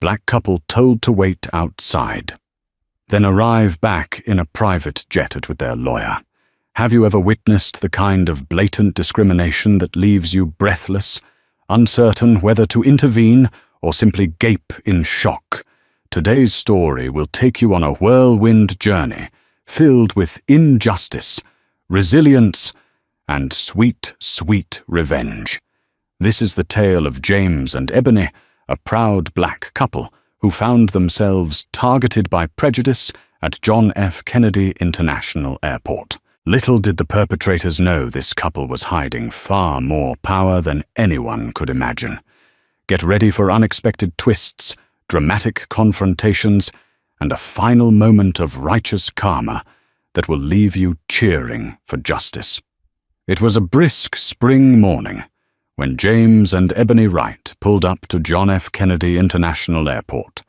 Black couple told to wait outside. Then arrive back in a private jet with their lawyer. Have you ever witnessed the kind of blatant discrimination that leaves you breathless, uncertain whether to intervene or simply gape in shock? Today's story will take you on a whirlwind journey filled with injustice, resilience, and sweet, sweet revenge. This is the tale of James and Ebony, a proud black couple who found themselves targeted by prejudice at John F. Kennedy International Airport. Little did the perpetrators know this couple was hiding far more power than anyone could imagine. Get ready for unexpected twists, dramatic confrontations, and a final moment of righteous karma that will leave you cheering for justice. It was a brisk spring morning when James and Ebony Wright pulled up to John F. Kennedy International Airport.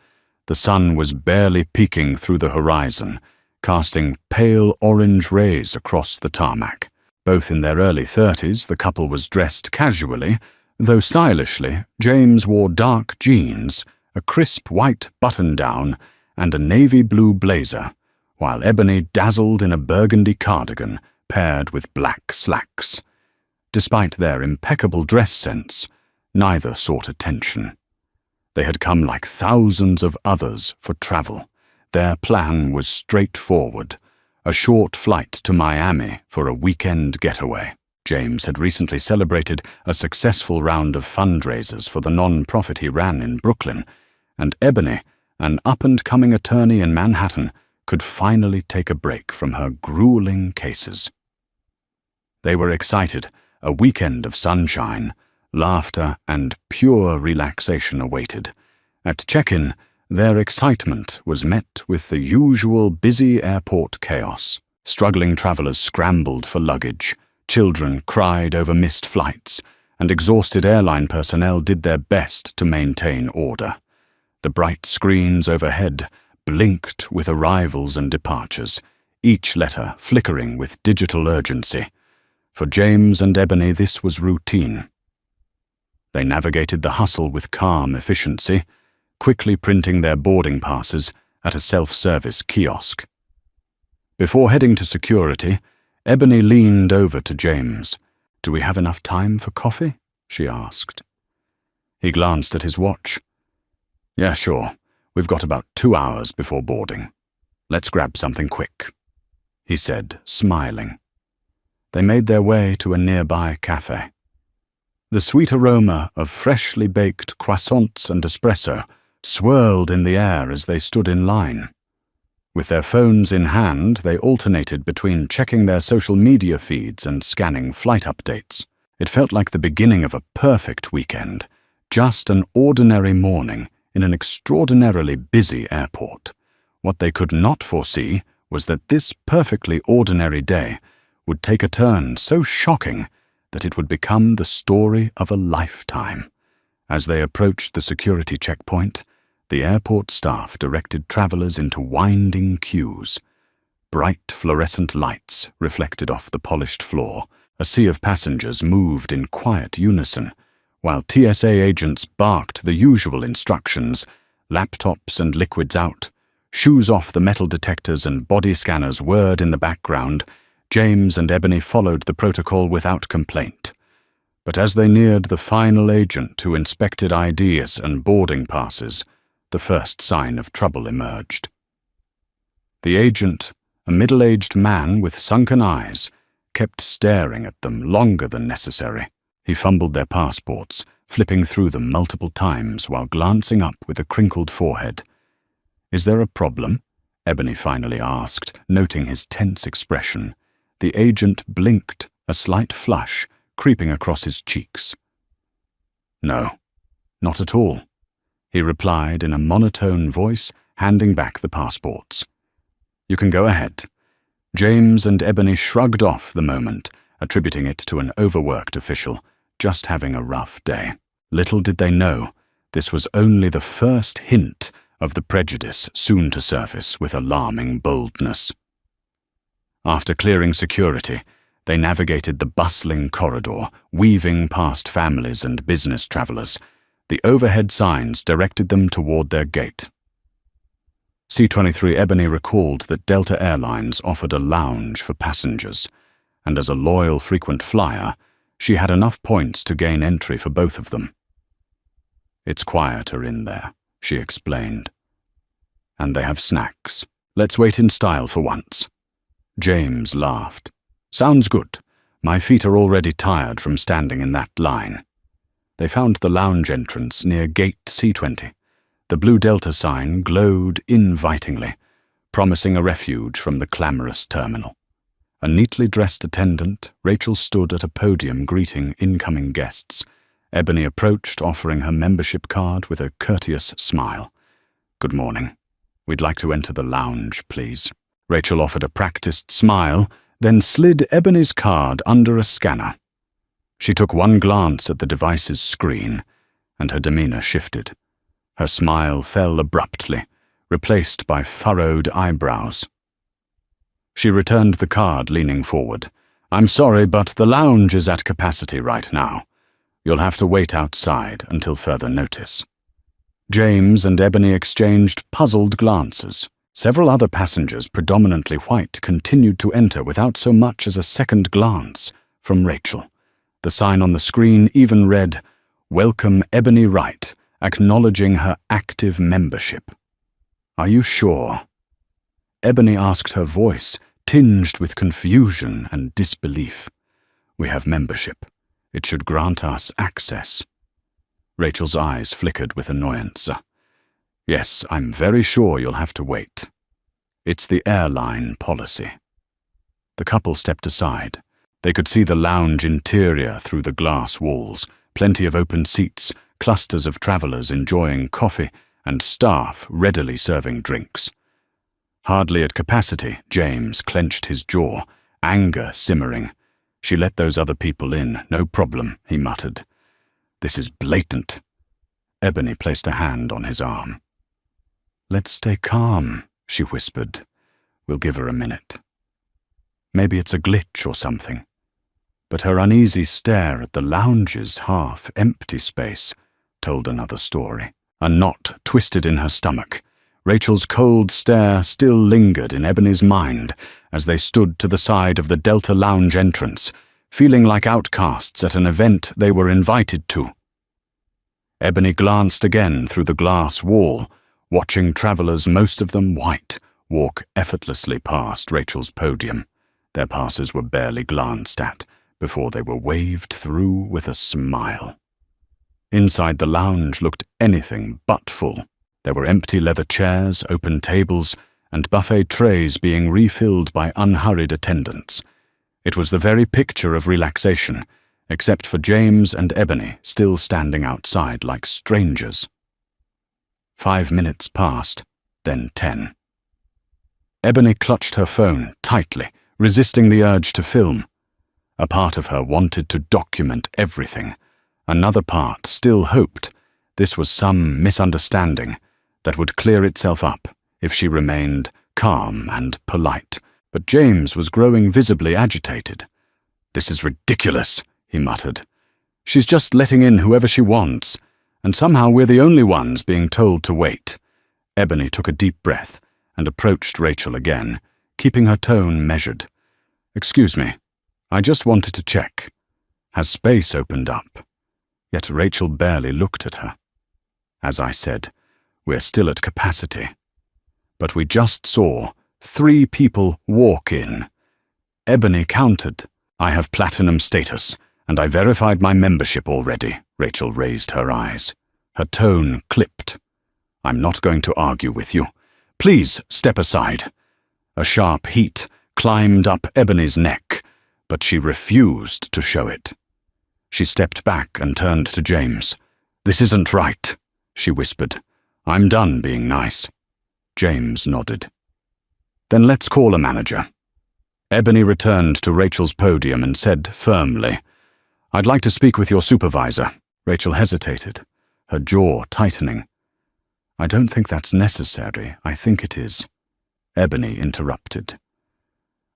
The sun was barely peeking through the horizon, casting pale orange rays across the tarmac. Both in their early 30s, the couple was dressed casually, though stylishly. James wore dark jeans, a crisp white button-down, and a navy blue blazer, while Ebony dazzled in a burgundy cardigan paired with black slacks. Despite their impeccable dress sense, neither sought attention. They had come like thousands of others for travel. Their plan was straightforward, a short flight to Miami for a weekend getaway. James had recently celebrated a successful round of fundraisers for the non-profit he ran in Brooklyn, and Ebony, an up-and-coming attorney in Manhattan, could finally take a break from her grueling cases. They were excited. A weekend of sunshine, laughter, and pure relaxation awaited. At check-in, their excitement was met with the usual busy airport chaos. Struggling travelers scrambled for luggage, children cried over missed flights, and exhausted airline personnel did their best to maintain order. The bright screens overhead blinked with arrivals and departures, each letter flickering with digital urgency. For James and Ebony, this was routine. They navigated the hustle with calm efficiency, quickly printing their boarding passes at a self-service kiosk. Before heading to security, Ebony leaned over to James. "Do we have enough time for coffee?" she asked. He glanced at his watch. "Yeah, sure. We've got about 2 hours before boarding. Let's grab something quick," he said, smiling. They made their way to a nearby cafe. The sweet aroma of freshly baked croissants and espresso swirled in the air as they stood in line. With their phones in hand, they alternated between checking their social media feeds and scanning flight updates. It felt like the beginning of a perfect weekend, just an ordinary morning in an extraordinarily busy airport. What they could not foresee was that this perfectly ordinary day would take a turn so shocking that it would become the story of a lifetime. As they approached the security checkpoint, the airport staff directed travelers into winding queues. Bright fluorescent lights reflected off the polished floor. A sea of passengers moved in quiet unison, while TSA agents barked the usual instructions: laptops and liquids out, shoes off the metal detectors, and body scanners whirred in the background. James and Ebony followed the protocol without complaint. But as they neared the final agent who inspected IDs and boarding passes, the first sign of trouble emerged. The agent, a middle-aged man with sunken eyes, kept staring at them longer than necessary. He fumbled their passports, flipping through them multiple times while glancing up with a crinkled forehead. "Is there a problem?" Ebony finally asked, noting his tense expression. The agent blinked, a slight flush creeping across his cheeks. "No, not at all," he replied in a monotone voice, handing back the passports. "You can go ahead." James and Ebony shrugged off the moment, attributing it to an overworked official just having a rough day. Little did they know, this was only the first hint of the prejudice soon to surface with alarming boldness. After clearing security, they navigated the bustling corridor, weaving past families and business travelers. The overhead signs directed them toward their gate. C-23 Ebony recalled that Delta Airlines offered a lounge for passengers, and as a loyal frequent flyer, she had enough points to gain entry for both of them. "It's quieter in there," she explained. "And they have snacks. Let's wait in style for once." James laughed. "Sounds good. My feet are already tired from standing in that line." They found the lounge entrance near Gate C-20. The blue Delta sign glowed invitingly, promising a refuge from the clamorous terminal. A neatly dressed attendant, Rachel stood at a podium greeting incoming guests. Ebony approached, offering her membership card with a courteous smile. "Good morning. We'd like to enter the lounge, please." Rachel offered a practiced smile, then slid Ebony's card under a scanner. She took one glance at the device's screen, and her demeanor shifted. Her smile fell abruptly, replaced by furrowed eyebrows. She returned the card, leaning forward. "I'm sorry, but the lounge is at capacity right now. You'll have to wait outside until further notice." James and Ebony exchanged puzzled glances. Several other passengers, predominantly white, continued to enter without so much as a second glance from Rachel. The sign on the screen even read, "Welcome Ebony Wright, acknowledging her active membership." "Are you sure?" Ebony asked, her voice tinged with confusion and disbelief. "We have membership. It should grant us access." Rachel's eyes flickered with annoyance. "Yes, I'm very sure you'll have to wait. It's the airline policy." The couple stepped aside. They could see the lounge interior through the glass walls, plenty of open seats, clusters of travelers enjoying coffee, and staff readily serving drinks. Hardly at capacity, James clenched his jaw, anger simmering. "She let those other people in, no problem," he muttered. "This is blatant." Ebony placed a hand on his arm. "Let's stay calm," she whispered. "We'll give her a minute. Maybe it's a glitch or something." But her uneasy stare at the lounge's half-empty space told another story. A knot twisted in her stomach. Rachel's cold stare still lingered in Ebony's mind as they stood to the side of the Delta Lounge entrance, feeling like outcasts at an event they were invited to. Ebony glanced again through the glass wall, watching travelers, most of them white, walk effortlessly past Rachel's podium. Their passes were barely glanced at before they were waved through with a smile. Inside the lounge looked anything but full. There were empty leather chairs, open tables, and buffet trays being refilled by unhurried attendants. It was the very picture of relaxation, except for James and Ebony still standing outside like strangers. 5 minutes passed, then 10. Ebony clutched her phone tightly, resisting the urge to film. A part of her wanted to document everything. Another part still hoped this was some misunderstanding that would clear itself up if she remained calm and polite. But James was growing visibly agitated. "This is ridiculous," he muttered. "She's just letting in whoever she wants, and somehow we're the only ones being told to wait." Ebony took a deep breath and approached Rachel again, keeping her tone measured. "Excuse me, I just wanted to check. Has space opened up?" Yet Rachel barely looked at her. "As I said, we're still at capacity. But we just saw 3 people walk in." Ebony countered. "I have platinum status, and I verified my membership already." Rachel raised her eyes. Her tone clipped. "I'm not going to argue with you. Please step aside." A sharp heat climbed up Ebony's neck, but she refused to show it. She stepped back and turned to James. "This isn't right," she whispered. "I'm done being nice." James nodded. "Then let's call a manager." Ebony returned to Rachel's podium and said firmly, "I'd like to speak with your supervisor." Rachel hesitated, her jaw tightening. "I don't think that's necessary. I think it is." Ebony interrupted.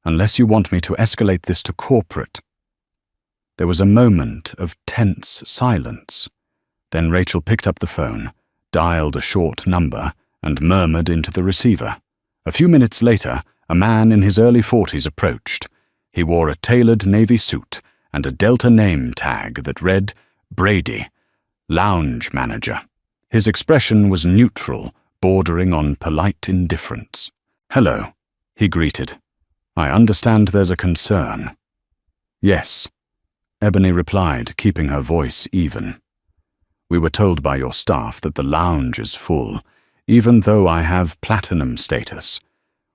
"Unless you want me to escalate this to corporate." There was a moment of tense silence. Then Rachel picked up the phone, dialed a short number, and murmured into the receiver. A few minutes later, a man in his early 40s approached. He wore a tailored navy suit and a Delta name tag that read Brady, lounge manager. His expression was neutral, bordering on polite indifference. "Hello," he greeted. "I understand there's a concern." "Yes," Ebony replied, keeping her voice even. "We were told by your staff that the lounge is full, even though I have platinum status.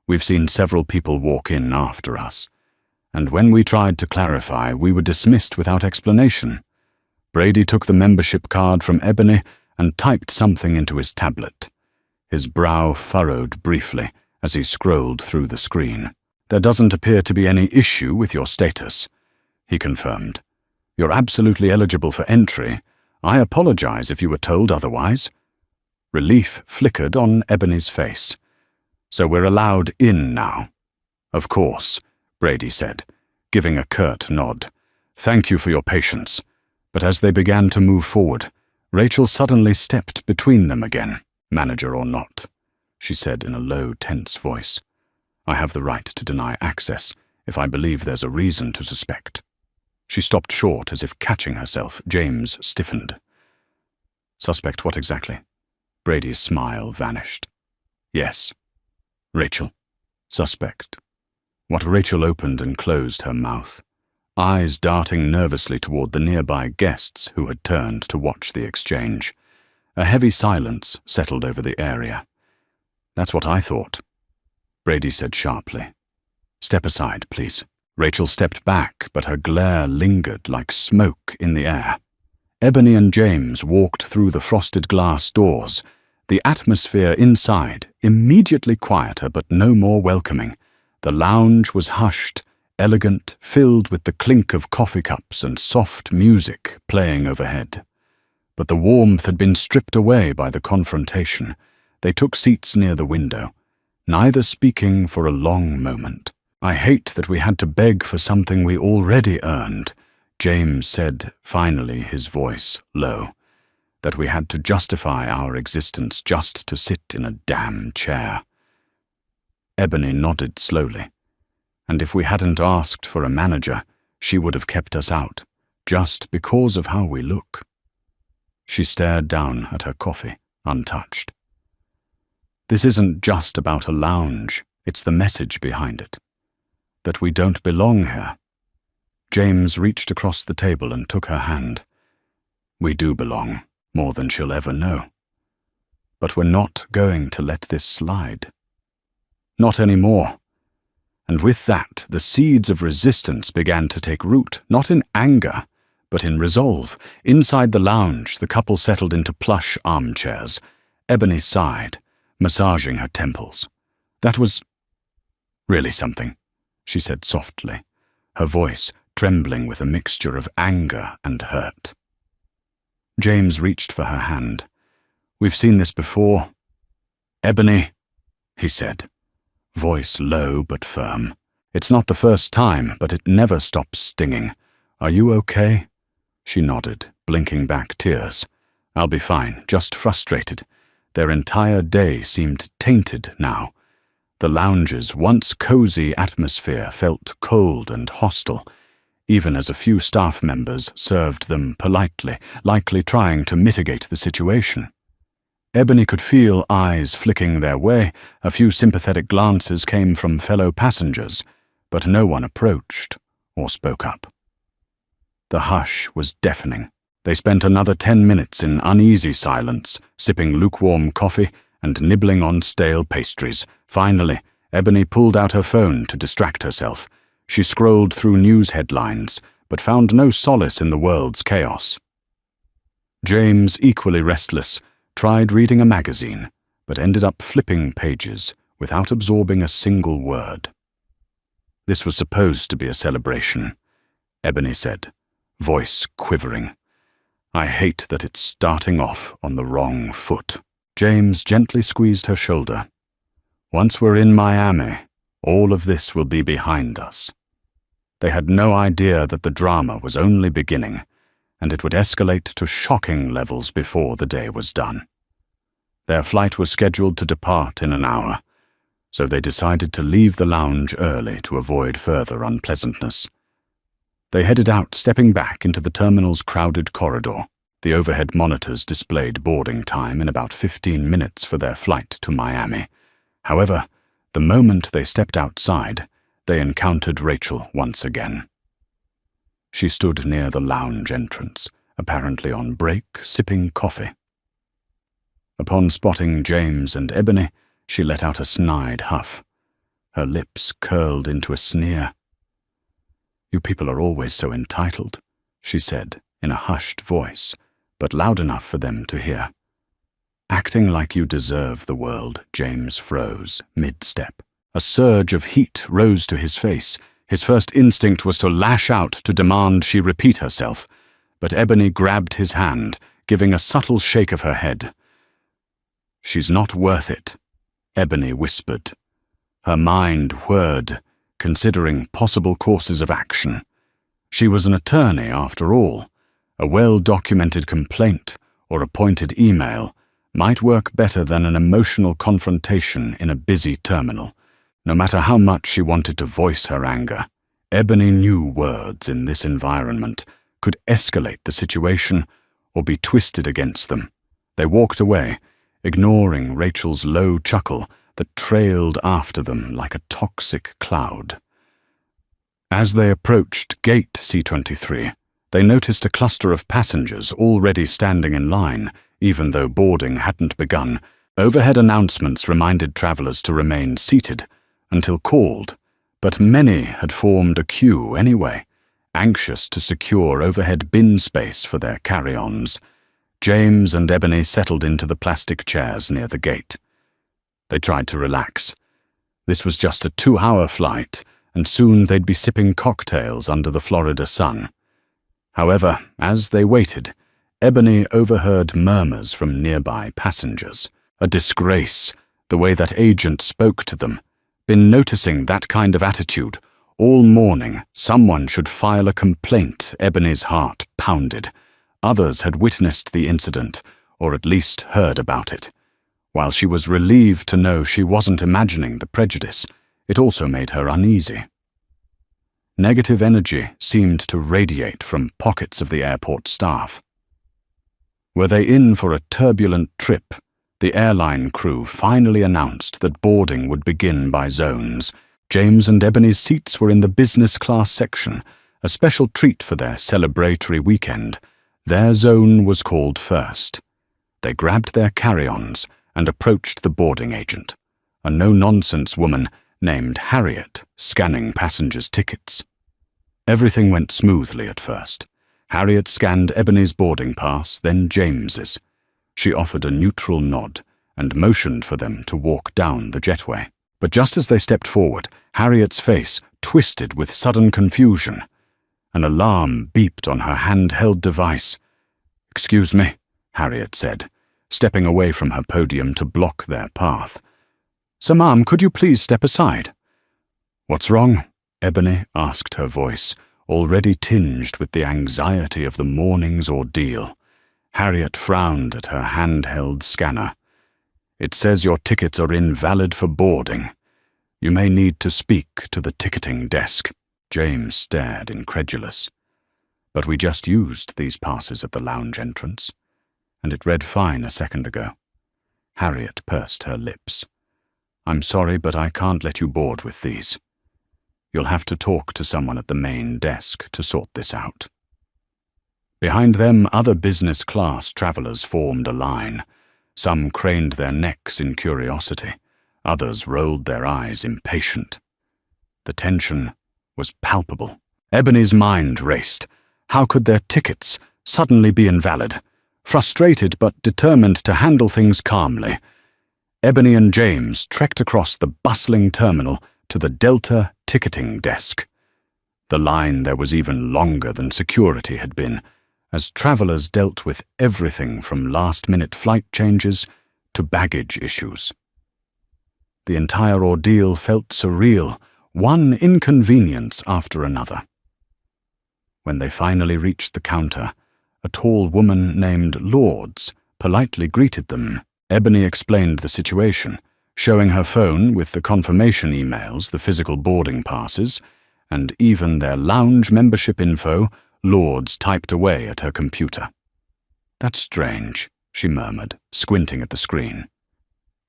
We've seen several people walk in after us, and when we tried to clarify, we were dismissed without explanation." Brady took the membership card from Ebony and typed something into his tablet. His brow furrowed briefly as he scrolled through the screen. "There doesn't appear to be any issue with your status," he confirmed. "You're absolutely eligible for entry. I apologize if you were told otherwise." Relief flickered on Ebony's face. "So we're allowed in now?" "Of course," Brady said, giving a curt nod. "Thank you for your patience." But as they began to move forward, Rachel suddenly stepped between them again. "Manager or not," she said in a low, tense voice, "I have the right to deny access if I believe there's a reason to suspect." She stopped short as if catching herself. James stiffened. "Suspect what exactly?" Brady's smile vanished. "Yes, Rachel. Suspect." What Rachel opened and closed her mouth, eyes darting nervously toward the nearby guests who had turned to watch the exchange. A heavy silence settled over the area. "That's what I thought," Brady said sharply. "Step aside, please." Rachel stepped back, but her glare lingered like smoke in the air. Ebony and James walked through the frosted glass doors, the atmosphere inside immediately quieter but no more welcoming. The lounge was hushed, elegant, filled with the clink of coffee cups and soft music playing overhead. But the warmth had been stripped away by the confrontation. They took seats near the window, neither speaking for a long moment. "I hate that we had to beg for something we already earned," James said, finally, his voice low. "That we had to justify our existence just to sit in a damn chair." Ebony nodded slowly. "And if we hadn't asked for a manager, she would have kept us out, just because of how we look." She stared down at her coffee, untouched. "This isn't just about a lounge, it's the message behind it. That we don't belong here." James reached across the table and took her hand. "We do belong, more than she'll ever know. But we're not going to let this slide. Not anymore." And with that, the seeds of resistance began to take root, not in anger, but in resolve. Inside the lounge, the couple settled into plush armchairs. Ebony sighed, massaging her temples. "That was really something," she said softly, her voice trembling with a mixture of anger and hurt. James reached for her hand. "We've seen this before." "Ebony," he said, voice low but firm. "It's not the first time, but it never stops stinging. Are you okay?" She nodded, blinking back tears. "I'll be fine, just frustrated." Their entire day seemed tainted now. The lounge's once cozy atmosphere felt cold and hostile, even as a few staff members served them politely, likely trying to mitigate the situation. Ebony could feel eyes flicking their way. A few sympathetic glances came from fellow passengers, but no one approached or spoke up. The hush was deafening. They spent another 10 minutes in uneasy silence, sipping lukewarm coffee and nibbling on stale pastries. Finally, Ebony pulled out her phone to distract herself. She scrolled through news headlines, but found no solace in the world's chaos. James, equally restless, tried reading a magazine, but ended up flipping pages without absorbing a single word. "This was supposed to be a celebration," Ebony said, voice quivering. "I hate that it's starting off on the wrong foot." James gently squeezed her shoulder. "Once we're in Miami, all of this will be behind us." They had no idea that the drama was only beginning. and it would escalate to shocking levels before the day was done. Their flight was scheduled to depart in an hour, so they decided to leave the lounge early to avoid further unpleasantness. They headed out, stepping back into the terminal's crowded corridor. The overhead monitors displayed boarding time in about 15 minutes for their flight to Miami. However, the moment they stepped outside, they encountered Rachel once again. She stood near the lounge entrance, apparently on break, sipping coffee. Upon spotting James and Ebony, she let out a snide huff. Her lips curled into a sneer. "You people are always so entitled," she said in a hushed voice, but loud enough for them to hear. "Acting like you deserve the world," James froze, mid-step. A surge of heat rose to his face. His first instinct was to lash out to demand she repeat herself, but Ebony grabbed his hand, giving a subtle shake of her head. "She's not worth it," Ebony whispered. Her mind whirred, considering possible courses of action. She was an attorney, after all. A well-documented complaint or a pointed email might work better than an emotional confrontation in a busy terminal. No matter how much she wanted to voice her anger, Ebony knew words in this environment could escalate the situation or be twisted against them. They walked away, ignoring Rachel's low chuckle that trailed after them like a toxic cloud. As they approached Gate C-23, they noticed a cluster of passengers already standing in line, even though boarding hadn't begun. Overhead announcements reminded travelers to remain seated until called, but many had formed a queue anyway, anxious to secure overhead bin space for their carry-ons. James and Ebony settled into the plastic chairs near the gate. They tried to relax. This was just a 2-hour flight, and soon they'd be sipping cocktails under the Florida sun. However, as they waited, Ebony overheard murmurs from nearby passengers. A disgrace, the way that agent spoke to them. Been noticing that kind of attitude. All morning, someone should file a complaint. Ebony's heart pounded. Others had witnessed the incident, or at least heard about it. While she was relieved to know she wasn't imagining the prejudice, it also made her uneasy. Negative energy seemed to radiate from pockets of the airport staff. Were they in for a turbulent trip? The airline crew finally announced that boarding would begin by zones. James and Ebony's seats were in the business class section, a special treat for their celebratory weekend. Their zone was called first. They grabbed their carry-ons and approached the boarding agent, a no-nonsense woman named Harriet, scanning passengers' tickets. Everything went smoothly at first. Harriet scanned Ebony's boarding pass, then James's. She offered a neutral nod and motioned for them to walk down the jetway. But just as they stepped forward, Harriet's face twisted with sudden confusion. An alarm beeped on her handheld device. "Excuse me," Harriet said, stepping away from her podium to block their path. "So, ma'am, could you please step aside?" "What's wrong?" Ebony asked, her voice already tinged with the anxiety of the morning's ordeal. Harriet frowned at her handheld scanner. "It says your tickets are invalid for boarding. You may need to speak to the ticketing desk." James stared, incredulous. "But we just used these passes at the lounge entrance, and it read fine a second ago." Harriet pursed her lips. "I'm sorry, but I can't let you board with these. You'll have to talk to someone at the main desk to sort this out." Behind them, other business class travelers formed a line. Some craned their necks in curiosity. Others rolled their eyes, impatient. The tension was palpable. Ebony's mind raced. How could their tickets suddenly be invalid? Frustrated but determined to handle things calmly, Ebony and James trekked across the bustling terminal to the Delta ticketing desk. The line there was even longer than security had been, as travelers dealt with everything from last-minute flight changes to baggage issues. The entire ordeal felt surreal, one inconvenience after another. When they finally reached the counter, a tall woman named Lourdes politely greeted them. Ebony explained the situation, showing her phone with the confirmation emails, the physical boarding passes, and even their lounge membership info. Lourdes typed away at her computer. "That's strange," she murmured, squinting at the screen.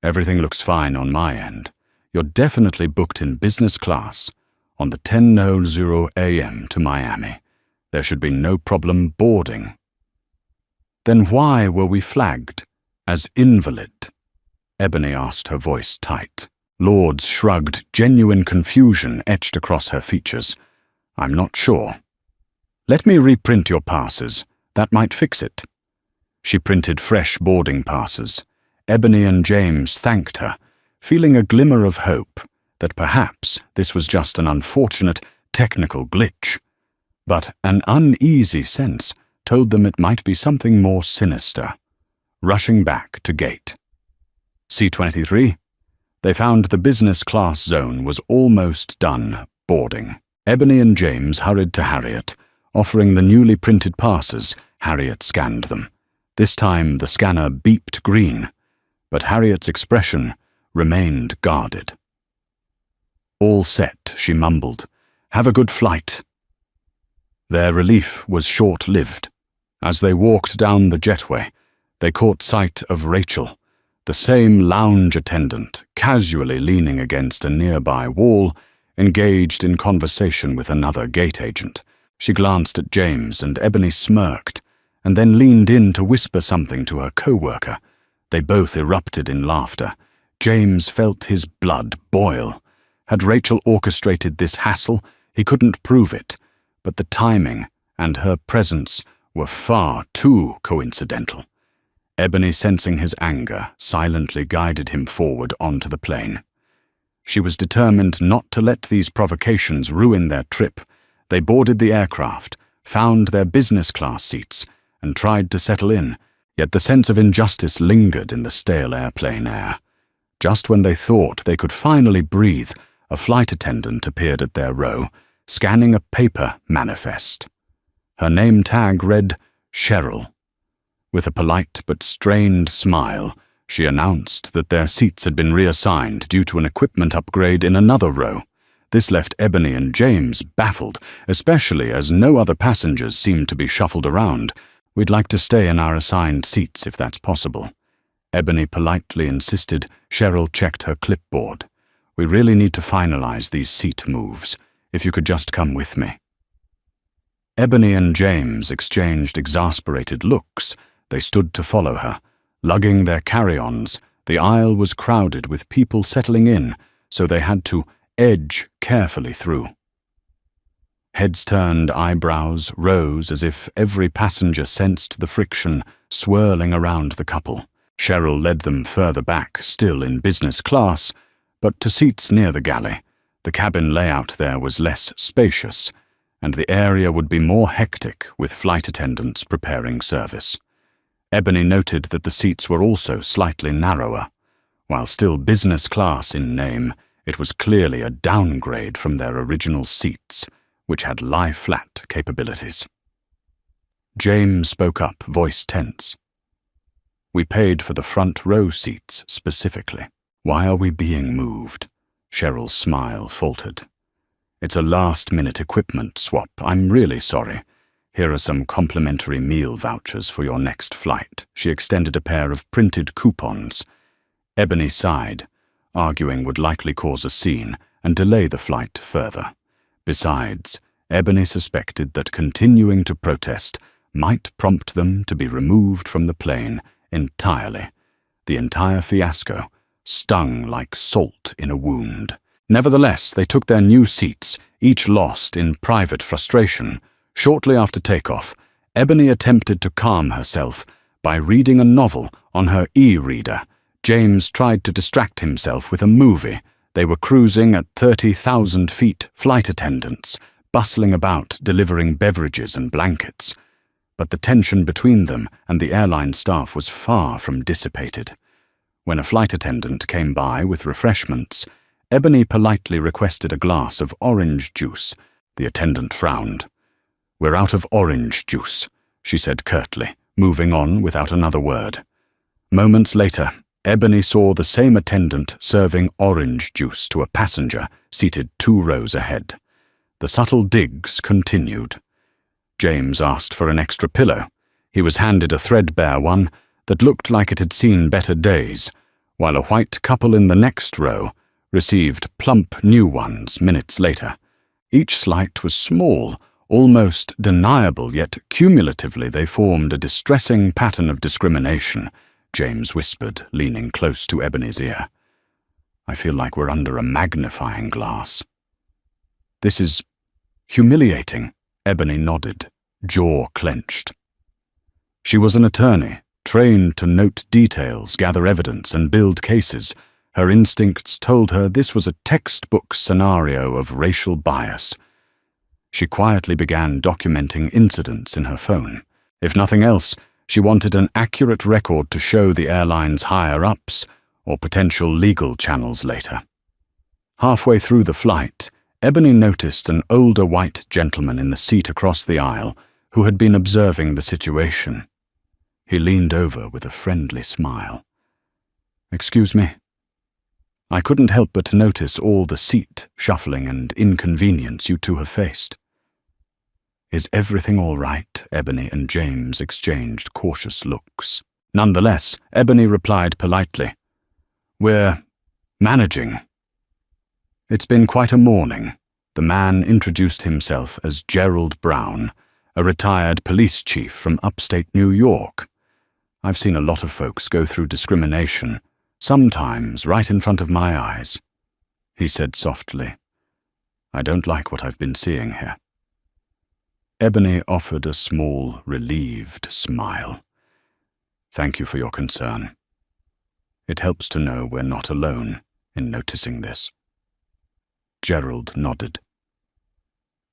"Everything looks fine on my end. You're definitely booked in business class on the 10:00 a.m. to Miami. There should be no problem boarding." "Then why were we flagged as invalid?" Ebony asked, her voice tight. Lourdes shrugged, genuine confusion etched across her features. "I'm not sure. Let me reprint your passes. That might fix it." She printed fresh boarding passes. Ebony and James thanked her, feeling a glimmer of hope that perhaps this was just an unfortunate technical glitch. But an uneasy sense told them it might be something more sinister. Rushing back to gate. C-23. They found the business class zone was almost done boarding. Ebony and James hurried to Harriet, offering the newly printed passes. Harriet scanned them. This time the scanner beeped green, but Harriet's expression remained guarded. "All set," she mumbled. "Have a good flight." Their relief was short-lived. As they walked down the jetway, they caught sight of Rachel, the same lounge attendant, casually leaning against a nearby wall, engaged in conversation with another gate agent. She glanced at James, and Ebony smirked, and then leaned in to whisper something to her co-worker. They both erupted in laughter. James felt his blood boil. Had Rachel orchestrated this hassle? He couldn't prove it, but the timing and her presence were far too coincidental. Ebony, sensing his anger, silently guided him forward onto the plane. She was determined not to let these provocations ruin their trip. They boarded the aircraft, found their business class seats, and tried to settle in, yet the sense of injustice lingered in the stale airplane air. Just when they thought they could finally breathe, a flight attendant appeared at their row, scanning a paper manifest. Her name tag read Cheryl. With a polite but strained smile, she announced that their seats had been reassigned due to an equipment upgrade in another row. This left Ebony and James baffled, especially as no other passengers seemed to be shuffled around. "We'd like to stay in our assigned seats if that's possible." Ebony politely insisted. Cheryl checked her clipboard. "We really need to finalize these seat moves. If you could just come with me." Ebony and James exchanged exasperated looks. They stood to follow her, lugging their carry-ons. The aisle was crowded with people settling in, so they had to edge carefully through. Heads turned, eyebrows rose as if every passenger sensed the friction swirling around the couple. Cheryl led them further back, still in business class, but to seats near the galley. The cabin layout there was less spacious, and the area would be more hectic with flight attendants preparing service. Ebony noted that the seats were also slightly narrower. While still business class in name, it was clearly a downgrade from their original seats, which had lie-flat capabilities. James spoke up, voice tense. "We paid for the front row seats specifically. Why are we being moved?" Cheryl's smile faltered. "It's a last-minute equipment swap. I'm really sorry. Here are some complimentary meal vouchers for your next flight." She extended a pair of printed coupons. Ebony sighed. Arguing would likely cause a scene and delay the flight further. Besides, Ebony suspected that continuing to protest might prompt them to be removed from the plane entirely. The entire fiasco stung like salt in a wound. Nevertheless, they took their new seats, each lost in private frustration. Shortly after takeoff, Ebony attempted to calm herself by reading a novel on her e-reader. James tried to distract himself with a movie. They were cruising at 30,000 feet, flight attendants, bustling about, delivering beverages and blankets. But the tension between them and the airline staff was far from dissipated. When a flight attendant came by with refreshments, Ebony politely requested a glass of orange juice. The attendant frowned. "We're out of orange juice. she said curtly, moving on without another word. Moments later, Ebony saw the same attendant serving orange juice to a passenger seated 2 rows ahead. The subtle digs continued. James asked for an extra pillow. He was handed a threadbare one that looked like it had seen better days, while a white couple in the next row received plump new ones minutes later. Each slight was small, almost deniable, yet cumulatively they formed a distressing pattern of discrimination, James whispered, leaning close to Ebony's ear. I feel like we're under a magnifying glass. This is humiliating, Ebony nodded, jaw clenched. She was an attorney, trained to note details, gather evidence, and build cases. Her instincts told her this was a textbook scenario of racial bias. She quietly began documenting incidents in her phone. If nothing else, she wanted an accurate record to show the airline's higher-ups or potential legal channels later. Halfway through the flight, Ebony noticed an older white gentleman in the seat across the aisle who had been observing the situation. He leaned over with a friendly smile. "Excuse me." I couldn't help but notice all the seat shuffling and inconvenience you two have faced. Is everything all right? Ebony and James exchanged cautious looks. Nonetheless, Ebony replied politely, "We're managing." It's been quite a morning. The man introduced himself as Gerald Brown, a retired police chief from upstate New York. I've seen a lot of folks go through discrimination, sometimes right in front of my eyes. He said softly, "I don't like what I've been seeing here." Ebony offered a small, relieved smile. "Thank you for your concern. It helps to know we're not alone in noticing this." Gerald nodded.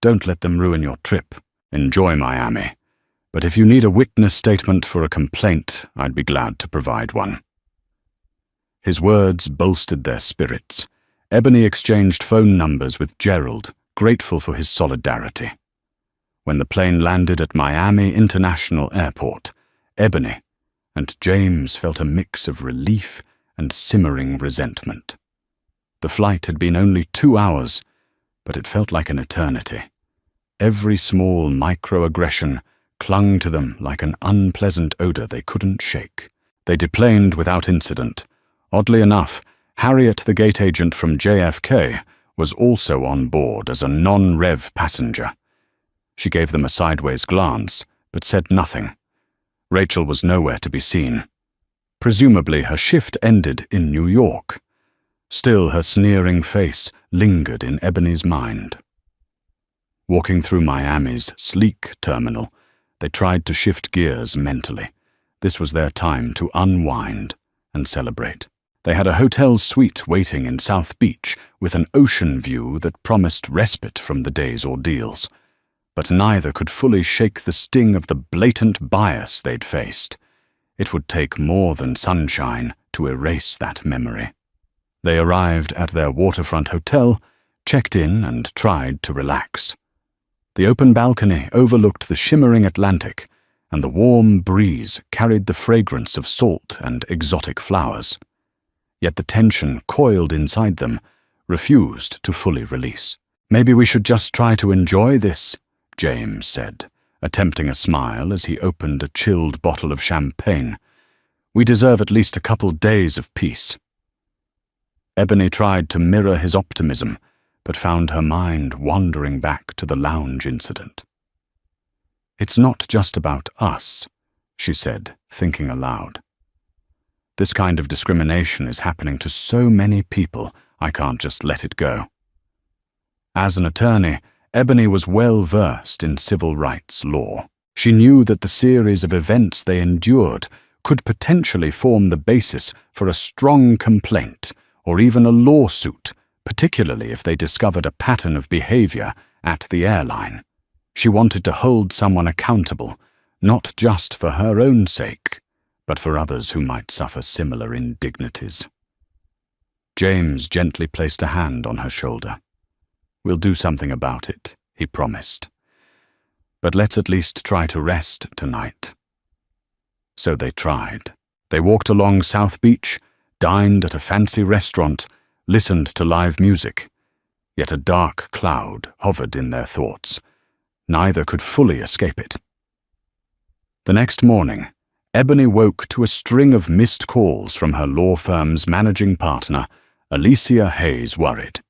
"Don't let them ruin your trip. Enjoy Miami. But if you need a witness statement for a complaint, I'd be glad to provide one." His words bolstered their spirits. Ebony exchanged phone numbers with Gerald, grateful for his solidarity. When the plane landed at Miami International Airport, Ebony and James felt a mix of relief and simmering resentment. The flight had been only 2 hours, but it felt like an eternity. Every small microaggression clung to them like an unpleasant odor they couldn't shake. They deplaned without incident. Oddly enough, Harriet, the gate agent from JFK, was also on board as a non-rev passenger. She gave them a sideways glance, but said nothing. Rachel was nowhere to be seen. Presumably her shift ended in New York. Still, her sneering face lingered in Ebony's mind. Walking through Miami's sleek terminal, they tried to shift gears mentally. This was their time to unwind and celebrate. They had a hotel suite waiting in South Beach with an ocean view that promised respite from the day's ordeals. But neither could fully shake the sting of the blatant bias they'd faced. It would take more than sunshine to erase that memory. They arrived at their waterfront hotel, checked in, and tried to relax. The open balcony overlooked the shimmering Atlantic, and the warm breeze carried the fragrance of salt and exotic flowers. Yet the tension coiled inside them refused to fully release. "Maybe we should just try to enjoy this," James said, attempting a smile as he opened a chilled bottle of champagne. "We deserve at least a couple days of peace." Ebony tried to mirror his optimism, but found her mind wandering back to the lounge incident. "It's not just about us," she said, thinking aloud. "This kind of discrimination is happening to so many people, I can't just let it go." As an attorney, Ebony was well versed in civil rights law. She knew that the series of events they endured could potentially form the basis for a strong complaint or even a lawsuit, particularly if they discovered a pattern of behavior at the airline. She wanted to hold someone accountable, not just for her own sake, but for others who might suffer similar indignities. James gently placed a hand on her shoulder. "We'll do something about it," he promised. But let's at least try to rest tonight." So they tried. They walked along South Beach, dined at a fancy restaurant, listened to live music. Yet a dark cloud hovered in their thoughts. Neither could fully escape it. The next morning, Ebony woke to a string of missed calls from her law firm's managing partner, Alicia Hayes Worried.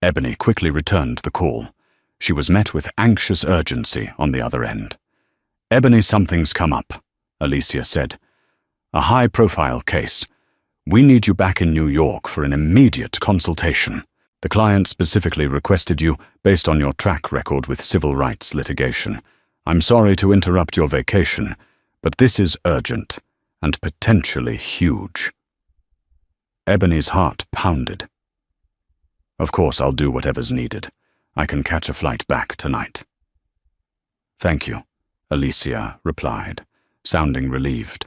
Ebony quickly returned the call. She was met with anxious urgency on the other end. "Ebony, something's come up," Alicia said. "A high-profile case. We need you back in New York for an immediate consultation. The client specifically requested you based on your track record with civil rights litigation. I'm sorry to interrupt your vacation, but this is urgent and potentially huge." Ebony's heart pounded. "Of course, I'll do whatever's needed. I can catch a flight back tonight." "Thank you," Alicia replied, sounding relieved.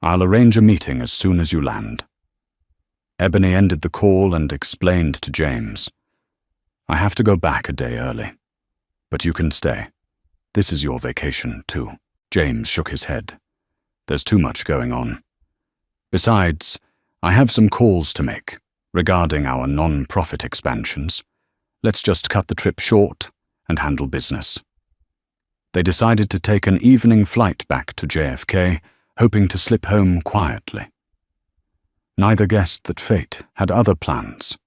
"I'll arrange a meeting as soon as you land." Ebony ended the call and explained to James, "I have to go back a day early, but you can stay. This is your vacation, too." James shook his head. "There's too much going on. Besides, I have some calls to make regarding our non-profit expansions. Let's just cut the trip short and handle business." They decided to take an evening flight back to JFK, hoping to slip home quietly. Neither guessed that fate had other plans.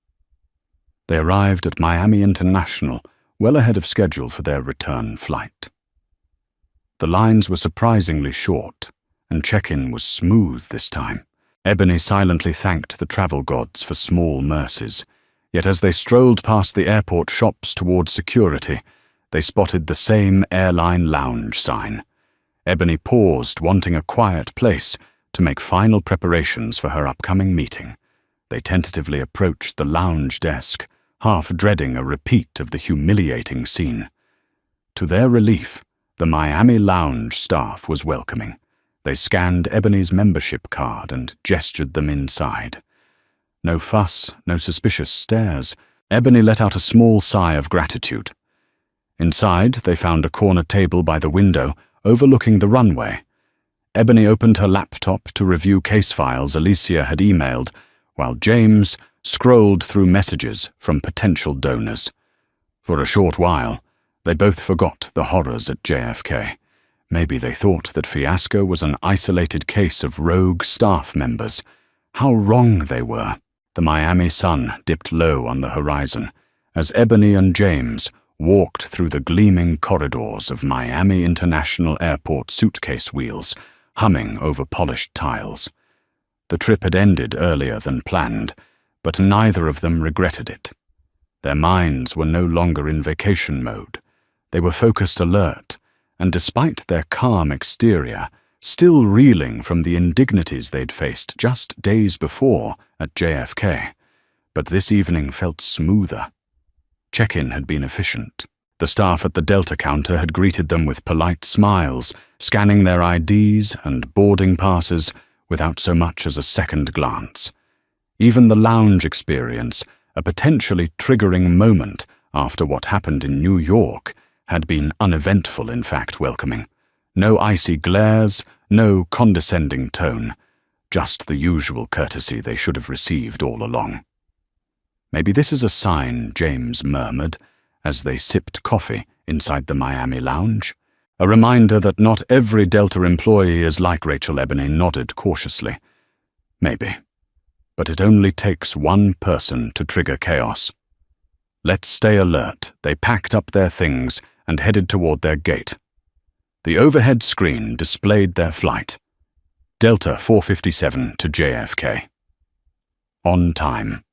They arrived at Miami International well ahead of schedule for their return flight. The lines were surprisingly short, and check-in was smooth this time. Ebony silently thanked the travel gods for small mercies, yet as they strolled past the airport shops towards security, they spotted the same airline lounge sign. Ebony paused, wanting a quiet place to make final preparations for her upcoming meeting. They tentatively approached the lounge desk, half dreading a repeat of the humiliating scene. To their relief, the Miami lounge staff was welcoming. They scanned Ebony's membership card and gestured them inside. No fuss, no suspicious stares. Ebony let out a small sigh of gratitude. Inside, they found a corner table by the window overlooking the runway. Ebony opened her laptop to review case files Alicia had emailed, while James scrolled through messages from potential donors. For a short while, they both forgot the horrors at JFK. Maybe they thought that Fiasco was an isolated case of rogue staff members. How wrong they were. The Miami sun dipped low on the horizon as Ebony and James walked through the gleaming corridors of Miami International Airport suitcase wheels, humming over polished tiles. The trip had ended earlier than planned, but neither of them regretted it. Their minds were no longer in vacation mode. They were focused, alert, and despite their calm exterior, still reeling from the indignities they'd faced just days before at JFK. But this evening felt smoother. Check-in had been efficient. The staff at the Delta counter had greeted them with polite smiles, scanning their IDs and boarding passes without so much as a second glance. Even the lounge experience, a potentially triggering moment after what happened in New York, had been uneventful, in fact welcoming. No icy glares, no condescending tone, just the usual courtesy they should have received all along. "Maybe this is a sign," James murmured, as they sipped coffee inside the Miami lounge. A reminder that not every Delta employee is like Rachel. Ebony nodded cautiously. "Maybe. But it only takes one person to trigger chaos." "Let's stay alert." They packed up their things and headed toward their gate. The overhead screen displayed their flight. Delta 457 to JFK. On time.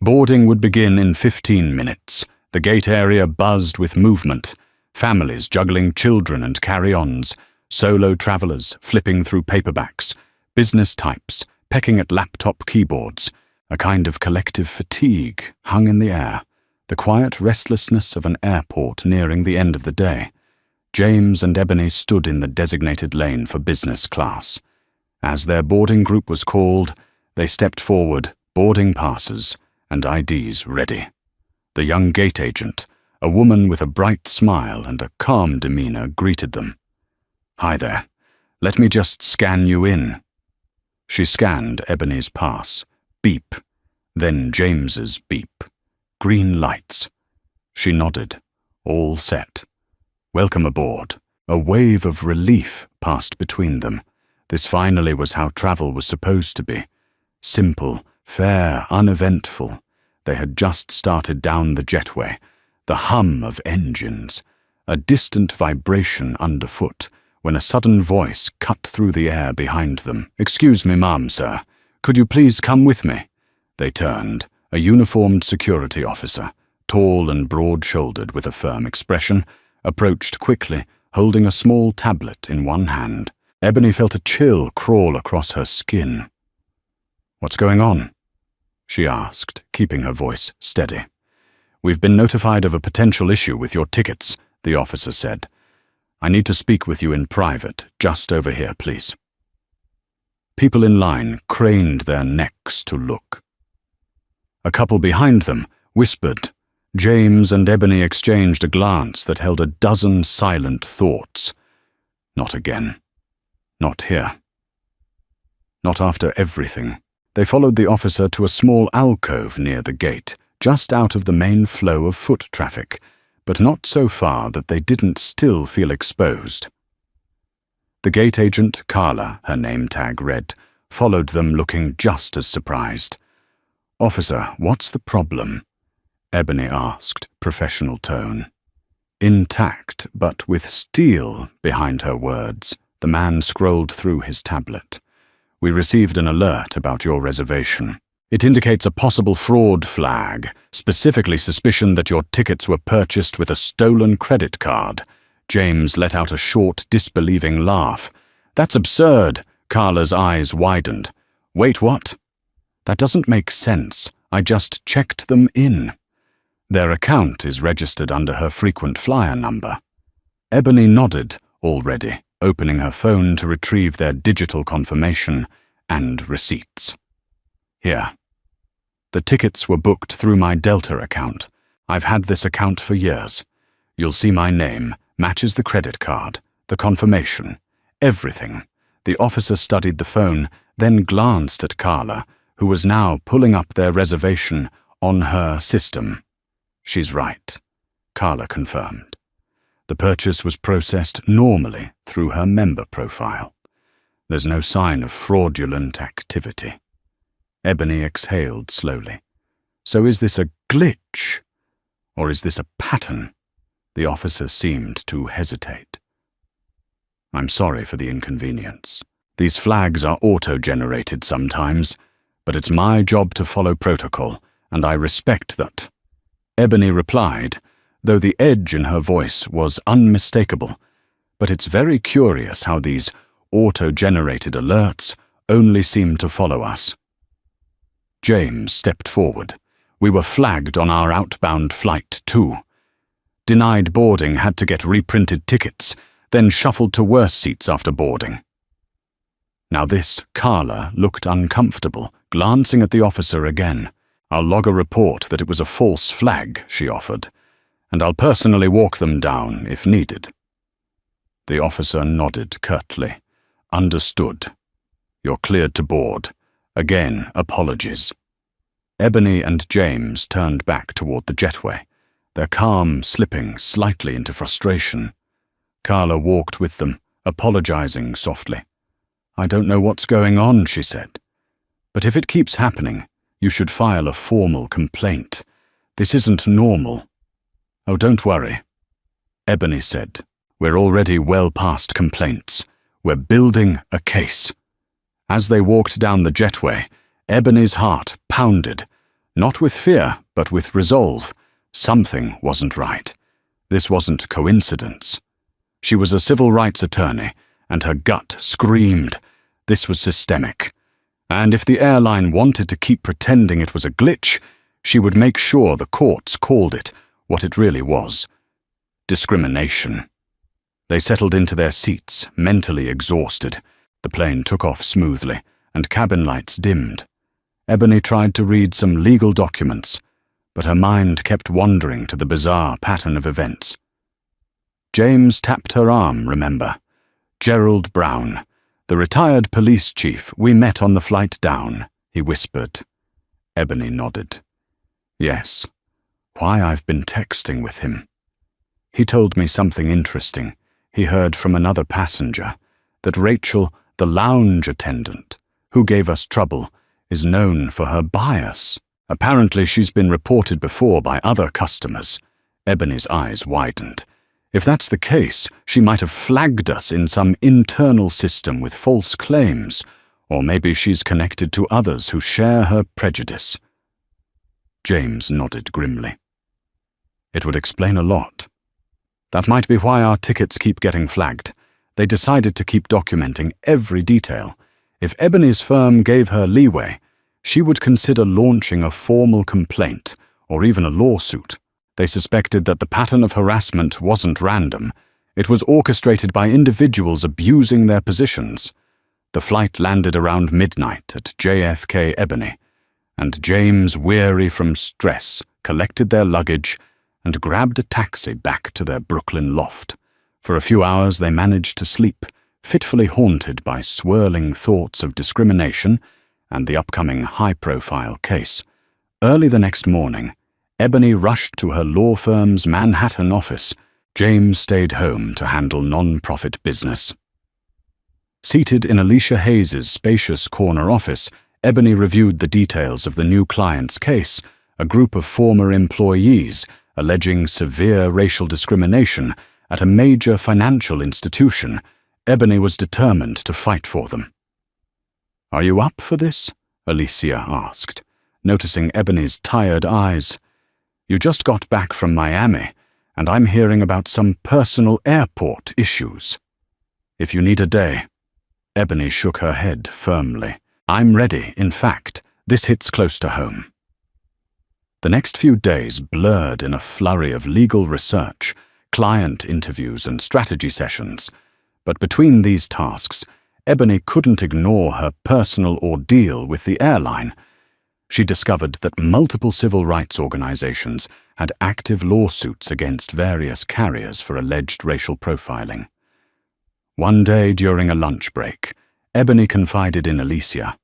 Boarding would begin in 15 minutes. The gate area buzzed with movement, families juggling children and carry-ons, solo travelers flipping through paperbacks, business types pecking at laptop keyboards. A kind of collective fatigue hung in the air, the quiet restlessness of an airport nearing the end of the day. James and Ebony stood in the designated lane for business class. As their boarding group was called, they stepped forward, boarding passes and IDs ready. The young gate agent, A woman with a bright smile and a calm demeanor greeted them. "Hi there. Let me just scan you in." She scanned Ebony's pass. Beep. Then James's beep. Green lights. She nodded. All set. "Welcome aboard." A wave of relief passed between them. This finally was how travel was supposed to be. Simple, fair, uneventful. They had just started down the jetway. The hum of engines. A distant vibration underfoot, when a sudden voice cut through the air behind them. "Excuse me, ma'am, sir. Could you please come with me?" They turned. A uniformed security officer, tall and broad-shouldered with a firm expression, approached quickly, holding a small tablet in one hand. Ebony felt a chill crawl across her skin. "What's going on?" she asked, keeping her voice steady. "We've been notified of a potential issue with your tickets," the officer said. "I need to speak with you in private, just over here, please." People in line craned their necks to look. A couple behind them whispered. James and Ebony exchanged a glance that held a dozen silent thoughts. Not again. Not here. Not after everything. They followed the officer to a small alcove near the gate, just out of the main flow of foot traffic, but not so far that they didn't still feel exposed. The gate agent, Carla, her name tag read, followed them looking just as surprised. "Officer, what's the problem?" Ebony asked, professional tone. Intact, but with steel behind her words, the man scrolled through his tablet. "We received an alert about your reservation. It indicates a possible fraud flag, specifically suspicion that your tickets were purchased with a stolen credit card." James let out a short, disbelieving laugh. "That's absurd." Carla's eyes widened. "Wait, what?" "That doesn't make sense. I just checked them in." "Their account is registered under her frequent flyer number." Ebony nodded, already, opening her phone to retrieve their digital confirmation and receipts. "Here. The tickets were booked through my Delta account. I've had this account for years. You'll see my name, matches the credit card, the confirmation, everything." The officer studied the phone, then glanced at Carla, who was now pulling up their reservation on her system. "She's right," Carla confirmed. The purchase was processed normally through her member profile. There's no sign of fraudulent activity. Ebony exhaled slowly. "So is this a glitch? Or is this a pattern?" The officer seemed to hesitate. "I'm sorry for the inconvenience. These flags are auto-generated sometimes, but it's my job to follow protocol, and I respect that." Ebony replied, though the edge in her voice was unmistakable. "But it's very curious how these auto-generated alerts only seem to follow us." James stepped forward. "We were flagged on our outbound flight, too. Denied boarding, had to get reprinted tickets, then shuffled to worse seats after boarding." Now this, Carla looked uncomfortable, glancing at the officer again. "I'll log a report that it was a false flag," she offered, "and I'll personally walk them down if needed." The officer nodded curtly. "Understood. You're cleared to board. Again, apologies." Ebony and James turned back toward the jetway, their calm slipping slightly into frustration. Carla walked with them, apologizing softly. "I don't know what's going on," she said. "But if it keeps happening, you should file a formal complaint. This isn't normal." "Oh, don't worry," Ebony said. "We're already well past complaints. We're building a case." As they walked down the jetway, Ebony's heart pounded, not with fear, but with resolve. Something wasn't right. This wasn't coincidence. She was a civil rights attorney, and her gut screamed. This was systemic. And if the airline wanted to keep pretending it was a glitch, she would make sure the courts called it what it really was: discrimination. They settled into their seats, mentally exhausted. The plane took off smoothly, and cabin lights dimmed. Ebony tried to read some legal documents, but her mind kept wandering to the bizarre pattern of events. James tapped her arm, remember? Gerald Brown, the retired police chief we met on the flight down, he whispered. Ebony nodded. Yes. Why, I've been texting with him. He told me something interesting. He heard from another passenger that Rachel, the lounge attendant, who gave us trouble, is known for her bias. Apparently she's been reported before by other customers. Ebony's eyes widened. If that's the case, she might have flagged us in some internal system with false claims, or maybe she's connected to others who share her prejudice. James nodded grimly. It would explain a lot. That might be why our tickets keep getting flagged. They decided to keep documenting every detail. If Ebony's firm gave her leeway, she would consider launching a formal complaint or even a lawsuit. They suspected that the pattern of harassment wasn't random. It was orchestrated by individuals abusing their positions. The flight landed around midnight at JFK Ebony, and James, weary from stress, collected their luggage and grabbed a taxi back to their Brooklyn loft. For a few hours they managed to sleep, fitfully haunted by swirling thoughts of discrimination and the upcoming high-profile case. Early the next morning, Ebony rushed to her law firm's Manhattan office. James stayed home to handle non-profit business. Seated in Alicia Hayes's spacious corner office, Ebony reviewed the details of the new client's case, a group of former employees alleging severe racial discrimination at a major financial institution. Ebony was determined to fight for them. "Are you up for this?" Alicia asked, noticing Ebony's tired eyes. "You just got back from Miami, and I'm hearing about some personal airport issues. If you need a day." Ebony shook her head firmly. "I'm ready. In fact, this hits close to home." The next few days blurred in a flurry of legal research, client interviews, and strategy sessions. But between these tasks, Ebony couldn't ignore her personal ordeal with the airline. She discovered that multiple civil rights organizations had active lawsuits against various carriers for alleged racial profiling. One day during a lunch break, Ebony confided in Alicia,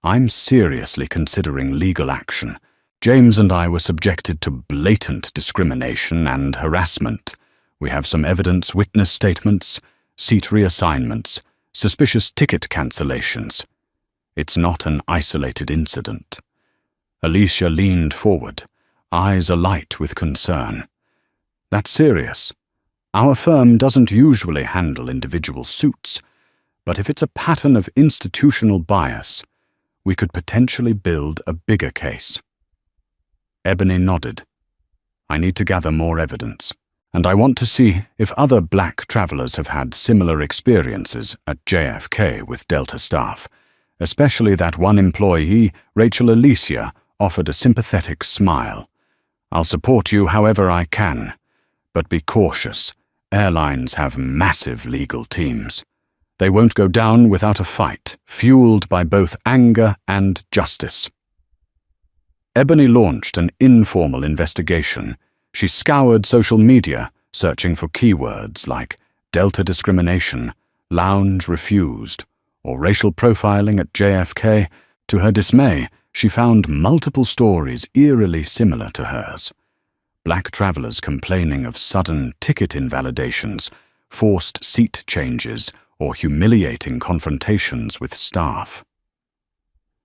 "I'm seriously considering legal action. James and I were subjected to blatant discrimination and harassment. We have some evidence, witness statements, seat reassignments, suspicious ticket cancellations. It's not an isolated incident." Alicia leaned forward, eyes alight with concern. "That's serious. Our firm doesn't usually handle individual suits, but if it's a pattern of institutional bias, we could potentially build a bigger case." Ebony nodded. "I need to gather more evidence, and I want to see if other black travelers have had similar experiences at JFK with Delta staff, especially that one employee, Rachel Alicia, offered a sympathetic smile. I'll support you however I can, but be cautious. Airlines have massive legal teams. They won't go down without a fight, fueled by both anger and justice." Ebony launched an informal investigation. She scoured social media, searching for keywords like Delta discrimination, lounge refused, or racial profiling at JFK. To her dismay, she found multiple stories eerily similar to hers. Black travelers complaining of sudden ticket invalidations, forced seat changes, or humiliating confrontations with staff.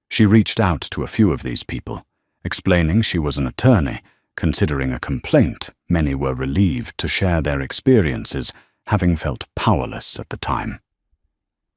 She reached out to a few of these people, explaining she was an attorney. Considering a complaint, many were relieved to share their experiences, having felt powerless at the time.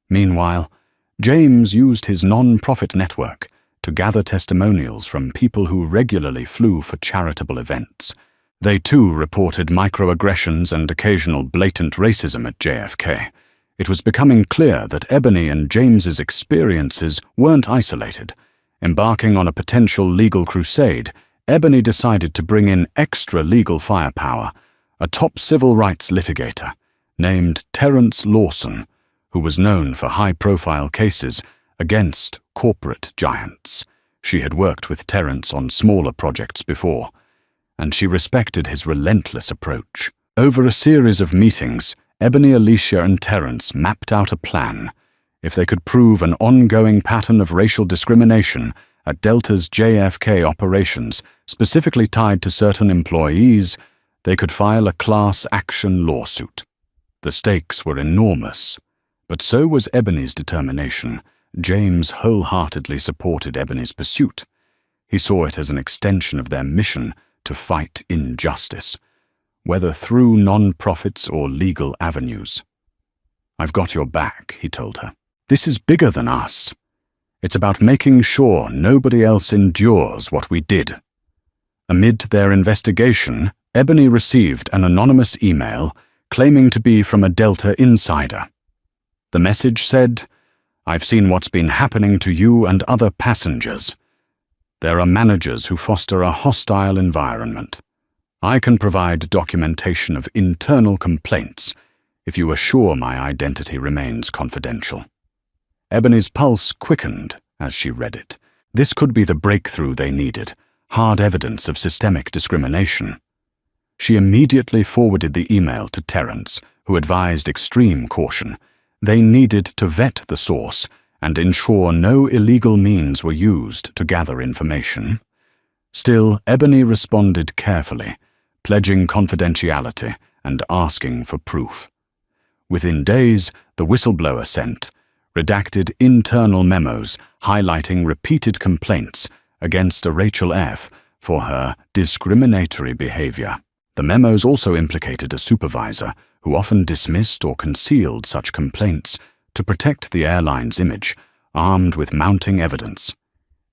Meanwhile, James used his non-profit network to gather testimonials from people who regularly flew for charitable events. They too reported microaggressions and occasional blatant racism at JFK. It was becoming clear that Ebony and James's experiences weren't isolated. Embarking on a potential legal crusade, Ebony decided to bring in extra legal firepower, a top civil rights litigator named Terrence Lawson, who was known for high-profile cases against corporate giants. She had worked with Terrence on smaller projects before, and she respected his relentless approach. Over a series of meetings, Ebony, Alicia, and Terence mapped out a plan. If they could prove an ongoing pattern of racial discrimination at Delta's JFK operations, specifically tied to certain employees, they could file a class action lawsuit. The stakes were enormous, but so was Ebony's determination. James wholeheartedly supported Ebony's pursuit. He saw it as an extension of their mission to fight injustice, whether through non-profits or legal avenues. "I've got your back," he told her. "This is bigger than us. It's about making sure nobody else endures what we did." Amid their investigation, Ebony received an anonymous email claiming to be from a Delta insider. The message said, "I've seen what's been happening to you and other passengers. There are managers who foster a hostile environment. I can provide documentation of internal complaints if you assure my identity remains confidential." Ebony's pulse quickened as she read it. This could be the breakthrough they needed, hard evidence of systemic discrimination. She immediately forwarded the email to Terence, who advised extreme caution. They needed to vet the source and ensure no illegal means were used to gather information. Still, Ebony responded carefully, pledging confidentiality and asking for proof. Within days, the whistleblower sent redacted internal memos highlighting repeated complaints against a Rachel F. for her discriminatory behavior. The memos also implicated a supervisor who often dismissed or concealed such complaints to protect the airline's image, armed with mounting evidence.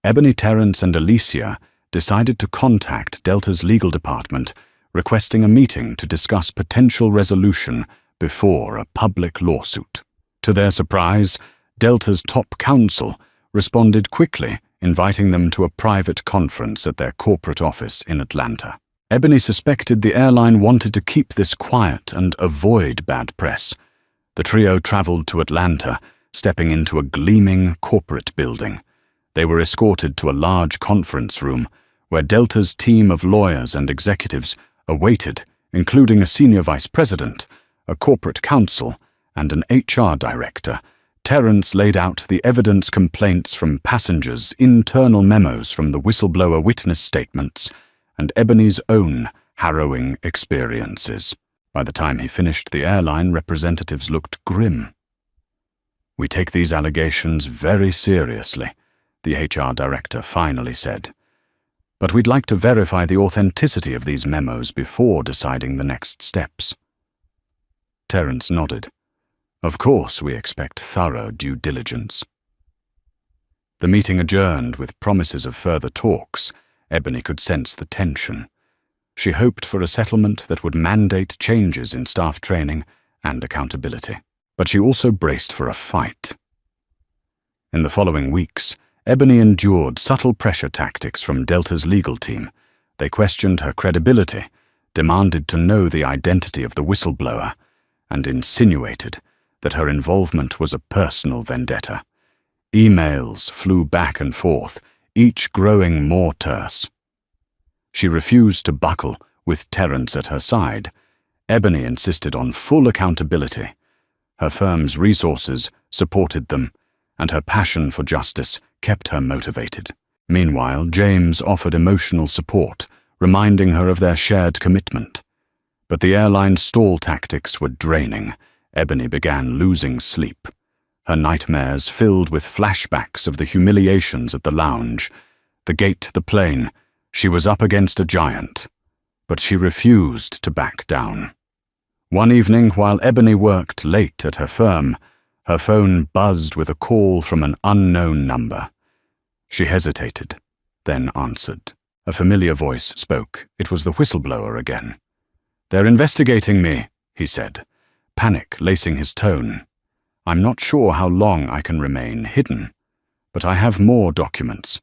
Ebony, Terence, and Alicia decided to contact Delta's legal department, requesting a meeting to discuss potential resolution before a public lawsuit. To their surprise, Delta's top counsel responded quickly, inviting them to a private conference at their corporate office in Atlanta. Ebony suspected the airline wanted to keep this quiet and avoid bad press. The trio traveled to Atlanta, stepping into a gleaming corporate building. They were escorted to a large conference room where Delta's team of lawyers and executives awaited, including a senior vice president, a corporate counsel, and an HR director. Terence laid out the evidence, complaints from passengers, internal memos from the whistleblower witness statements, and Ebony's own harrowing experiences. By the time he finished, the airline representatives looked grim. "We take these allegations very seriously," the HR director finally said. "But we'd like to verify the authenticity of these memos before deciding the next steps." Terence nodded. "Of course, we expect thorough due diligence." The meeting adjourned with promises of further talks. Ebony could sense the tension. She hoped for a settlement that would mandate changes in staff training and accountability. But she also braced for a fight. In the following weeks, Ebony endured subtle pressure tactics from Delta's legal team. They questioned her credibility, demanded to know the identity of the whistleblower, and insinuated that her involvement was a personal vendetta. Emails flew back and forth, each growing more terse. She refused to buckle with Terence at her side. Ebony insisted on full accountability. Her firm's resources supported them, and her passion for justice kept her motivated. Meanwhile, James offered emotional support, reminding her of their shared commitment. But the airline's stall tactics were draining. Ebony began losing sleep. Her nightmares filled with flashbacks of the humiliations at the lounge, the gate, the plane. She was up against a giant, but she refused to back down. One evening, while Ebony worked late at her firm, her phone buzzed with a call from an unknown number. She hesitated, then answered. A familiar voice spoke. It was the whistleblower again. "They're investigating me," he said, panic lacing his tone. "I'm not sure how long I can remain hidden, but I have more documents,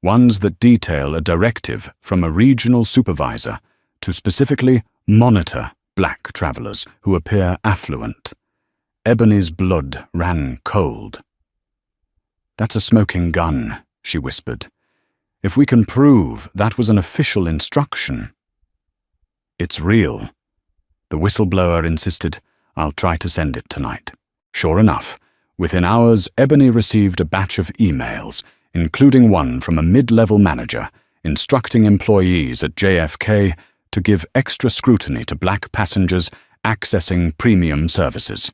ones that detail a directive from a regional supervisor to specifically monitor black travelers who appear affluent." Ebony's blood ran cold. "That's a smoking gun," she whispered. "If we can prove that was an official instruction." It's real. The whistleblower insisted, I'll try to send it tonight. Sure enough, within hours, Ebony received a batch of emails, including one from a mid-level manager, instructing employees at JFK to give extra scrutiny to black passengers accessing premium services.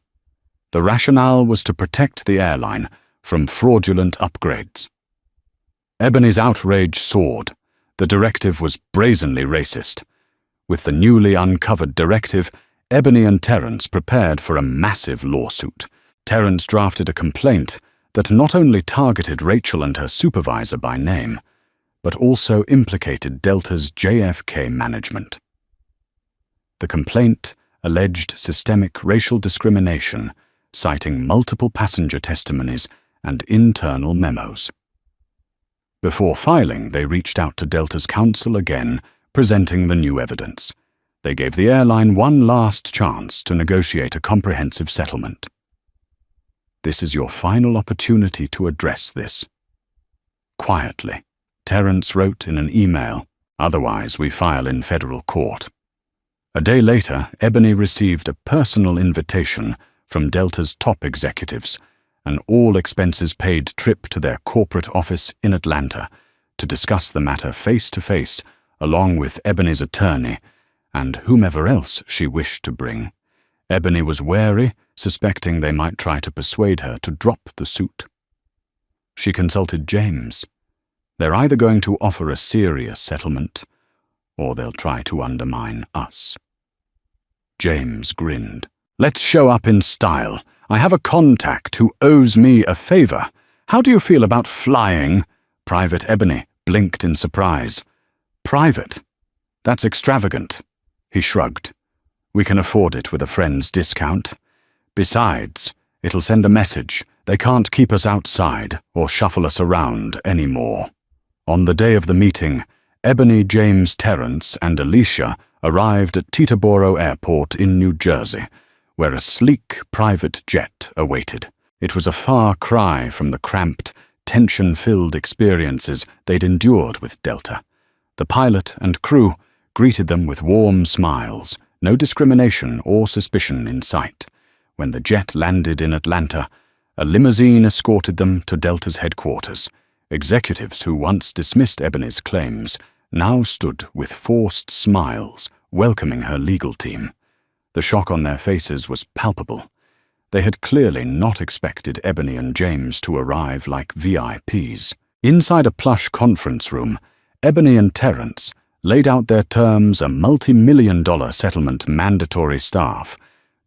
The rationale was to protect the airline from fraudulent upgrades. Ebony's outrage soared. The directive was brazenly racist. With the newly uncovered directive, Ebony and Terence prepared for a massive lawsuit. Terence drafted a complaint that not only targeted Rachel and her supervisor by name, but also implicated Delta's JFK management. The complaint alleged systemic racial discrimination, citing multiple passenger testimonies and internal memos. Before filing, they reached out to Delta's counsel again, presenting the new evidence. They gave the airline one last chance to negotiate a comprehensive settlement. This is your final opportunity to address this. Quietly, Terence wrote in an email, otherwise we file in federal court. A day later, Ebony received a personal invitation from Delta's top executives, an all-expenses-paid trip to their corporate office in Atlanta to discuss the matter face-to-face, along with Ebony's attorney and whomever else she wished to bring. Ebony was wary, suspecting they might try to persuade her to drop the suit. She consulted James. They're either going to offer a serious settlement, or they'll try to undermine us. James grinned. Let's show up in style. I have a contact who owes me a favor. How do you feel about flying? Private Ebony blinked in surprise. Private? That's extravagant. He shrugged. We can afford it with a friend's discount. Besides, it'll send a message. They can't keep us outside or shuffle us around anymore. On the day of the meeting, Ebony, James, Terence, and Alicia arrived at Teterboro Airport in New Jersey, where a sleek private jet awaited. It was a far cry from the cramped, tension-filled experiences they'd endured with Delta. The pilot and crew greeted them with warm smiles, no discrimination or suspicion in sight. When the jet landed in Atlanta, a limousine escorted them to Delta's headquarters. Executives who once dismissed Ebony's claims now stood with forced smiles, welcoming her legal team. The shock on their faces was palpable. They had clearly not expected Ebony and James to arrive like VIPs. Inside a plush conference room, Ebony and Terence laid out their terms: a multi-million-dollar settlement, mandatory staff,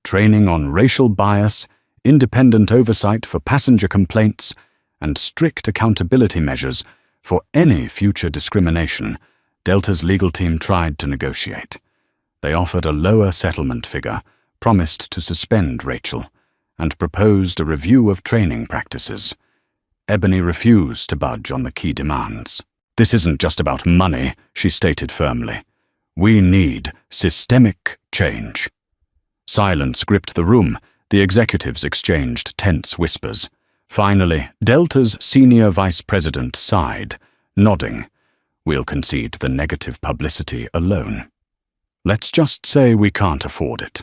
training on racial bias, independent oversight for passenger complaints, and strict accountability measures for any future discrimination. Delta's legal team tried to negotiate. They offered a lower settlement figure, promised to suspend Rachel, and proposed a review of training practices. Ebony refused to budge on the key demands. This isn't just about money, she stated firmly. We need systemic change. Silence gripped the room. The executives exchanged tense whispers. Finally, Delta's senior vice president sighed, nodding. We'll concede the negative publicity alone. Let's just say we can't afford it.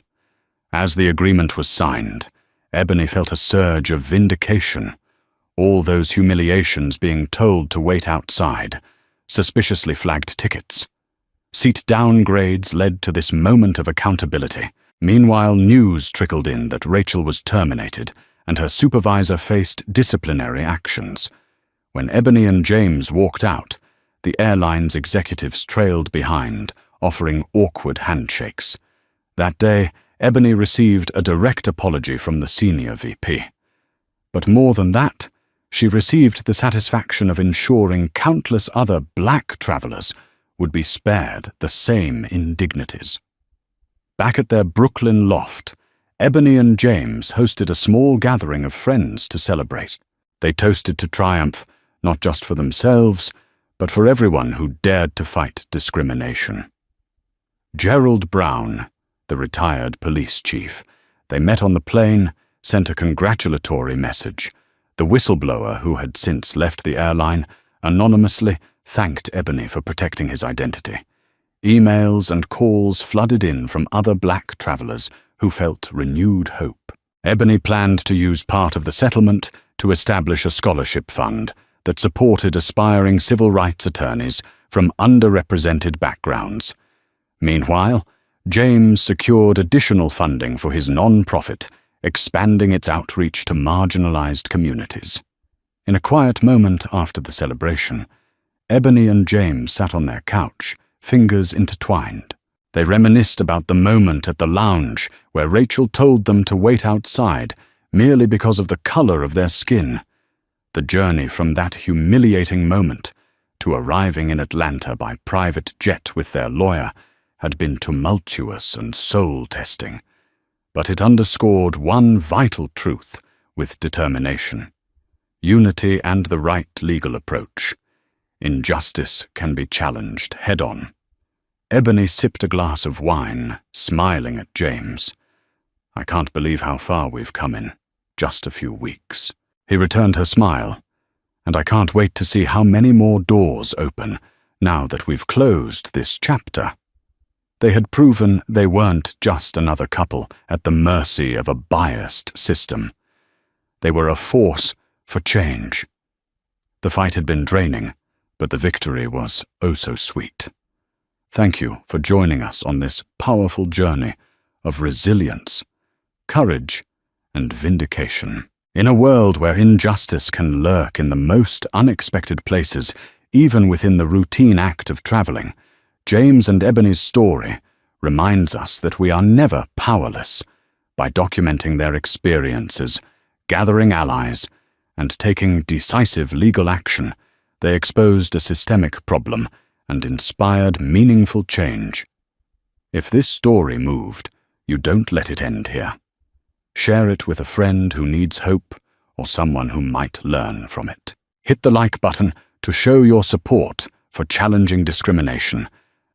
As the agreement was signed, Ebony felt a surge of vindication. All those humiliations being told to wait outside, suspiciously flagged tickets. Seat downgrades led to this moment of accountability. Meanwhile, news trickled in that Rachel was terminated and her supervisor faced disciplinary actions. When Ebony and James walked out, the airline's executives trailed behind, offering awkward handshakes. That day, Ebony received a direct apology from the senior VP. But more than that, she received the satisfaction of ensuring countless other black travelers would be spared the same indignities. Back at their Brooklyn loft, Ebony and James hosted a small gathering of friends to celebrate. They toasted to triumph, not just for themselves, but for everyone who dared to fight discrimination. Gerald Brown, the retired police chief, they met on the plane, sent a congratulatory message. The whistleblower, who had since left the airline, anonymously thanked Ebony for protecting his identity. Emails and calls flooded in from other black travelers who felt renewed hope. Ebony planned to use part of the settlement to establish a scholarship fund that supported aspiring civil rights attorneys from underrepresented backgrounds. Meanwhile, James secured additional funding for his non-profit, expanding its outreach to marginalized communities. In a quiet moment after the celebration, Ebony and James sat on their couch, fingers intertwined. They reminisced about the moment at the lounge where Rachel told them to wait outside merely because of the color of their skin. The journey from that humiliating moment to arriving in Atlanta by private jet with their lawyer had been tumultuous and soul-testing, but it underscored one vital truth with determination: unity and the right legal approach. Injustice can be challenged head-on. Ebony sipped a glass of wine, smiling at James. "I can't believe how far we've come in just a few weeks." He returned her smile. "And I can't wait to see how many more doors open now that we've closed this chapter." They had proven they weren't just another couple at the mercy of a biased system. They were a force for change. The fight had been draining, but the victory was oh so sweet. Thank you for joining us on this powerful journey of resilience, courage, and vindication. In a world where injustice can lurk in the most unexpected places, even within the routine act of traveling, James and Ebony's story reminds us that we are never powerless. By documenting their experiences, gathering allies, and taking decisive legal action, they exposed a systemic problem and inspired meaningful change. If this story moved, you don't let it end here. Share it with a friend who needs hope or someone who might learn from it. Hit the like button to show your support for challenging discrimination,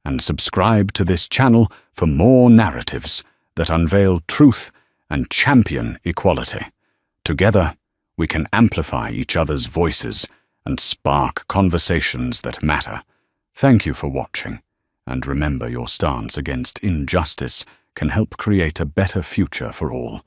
and subscribe to this channel for more narratives that unveil truth and champion equality. Together, we can amplify each other's voices and spark conversations that matter. Thank you for watching, and remember, your stance against injustice can help create a better future for all.